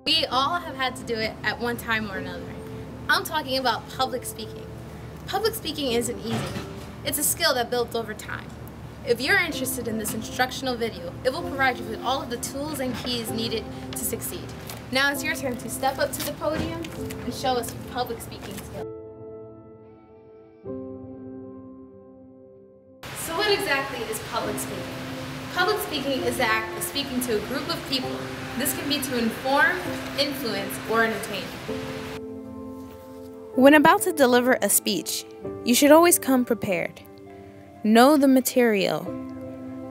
We all have had to do it at one time or another. I'm talking about public speaking. Public speaking isn't easy. It's a skill that builds over time. If you're interested in this instructional video, it will provide you with all of the tools and keys needed to succeed. Now it's your turn to step up to the podium and show us your public speaking skills. So what exactly is public speaking? Public speaking is the act of speaking to a group of people. This can be to inform, influence, or entertain. When about to deliver a speech, you should always come prepared. Know the material.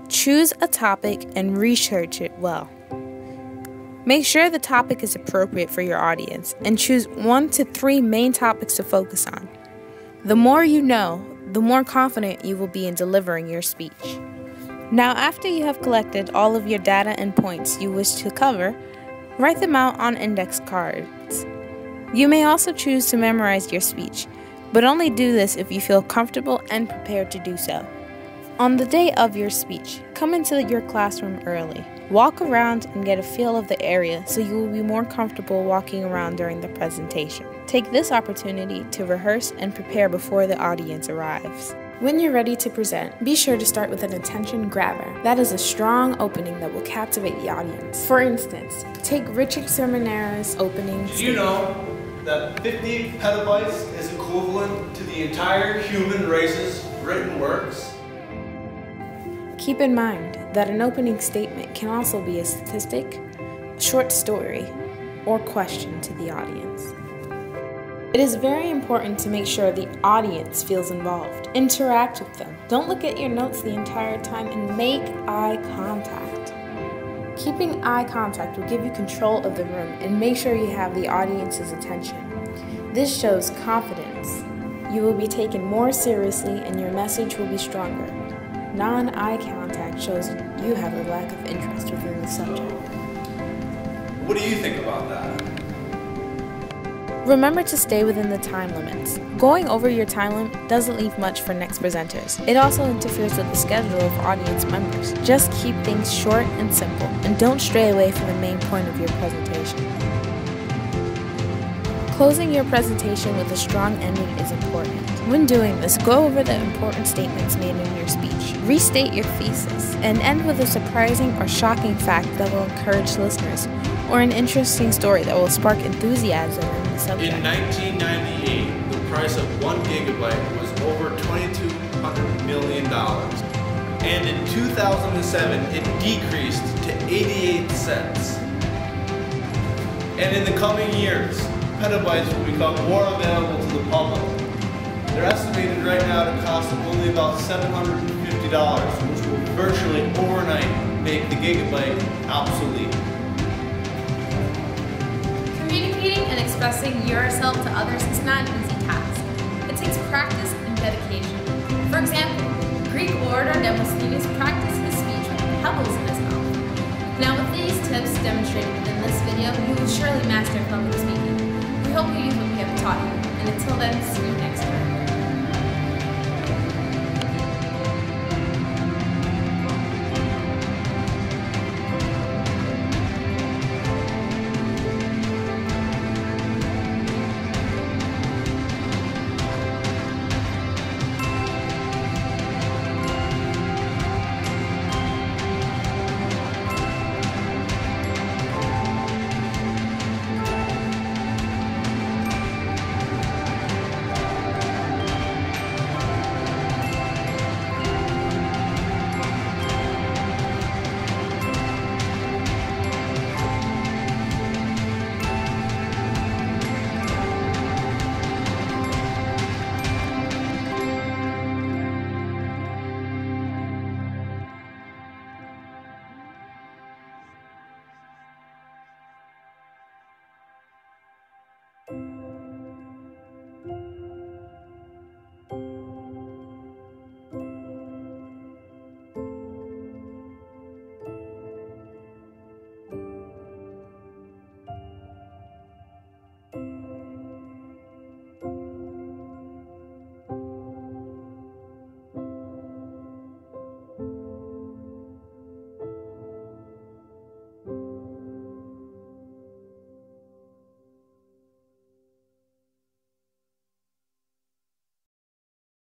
Choose a topic and research it well. Make sure the topic is appropriate for your audience and choose 1 to 3 main topics to focus on. The more you know, the more confident you will be in delivering your speech. Now, after you have collected all of your data and points you wish to cover, write them out on index cards. You may also choose to memorize your speech, but only do this if you feel comfortable and prepared to do so. On the day of your speech, come into your classroom early. Walk around and get a feel of the area so you will be more comfortable walking around during the presentation. Take this opportunity to rehearse and prepare before the audience arrives. When you're ready to present, be sure to start with an attention grabber. That is a strong opening that will captivate the audience. For instance, take Richard Sermonera's opening. Did you know that 50 petabytes is equivalent to the entire human race's written works? Keep in mind that an opening statement can also be a statistic, a short story, or question to the audience. It is very important to make sure the audience feels involved. Interact with them. Don't look at your notes the entire time and make eye contact. Keeping eye contact will give you control of the room and make sure you have the audience's attention. This shows confidence. You will be taken more seriously and your message will be stronger. Non-eye contact shows you have a lack of interest within the subject. What do you think about that? Remember to stay within the time limits. Going over your time limit doesn't leave much for next presenters. It also interferes with the schedule of audience members. Just keep things short and simple, and don't stray away from the main point of your presentation. Closing your presentation with a strong ending is important. When doing this, go over the important statements made in your speech. Restate your thesis, and end with a surprising or shocking fact that will encourage listeners, or an interesting story that will spark enthusiasm in the subject. In 1998, the price of 1 gigabyte was over $2,200 million. And in 2007, it decreased to 88 cents. And in the coming years, petabytes will become more available to the public. They're estimated right now to cost only about $750, which will virtually overnight make the gigabyte obsolete. Communicating and expressing yourself to others is not an easy task. It takes practice and dedication. For example, Greek orator Demosthenes practiced his speech with pebbles in his mouth. Now with these tips demonstrated within this video, you will surely master public speaking. We hope you use what we have taught you, and until then, see you next time. you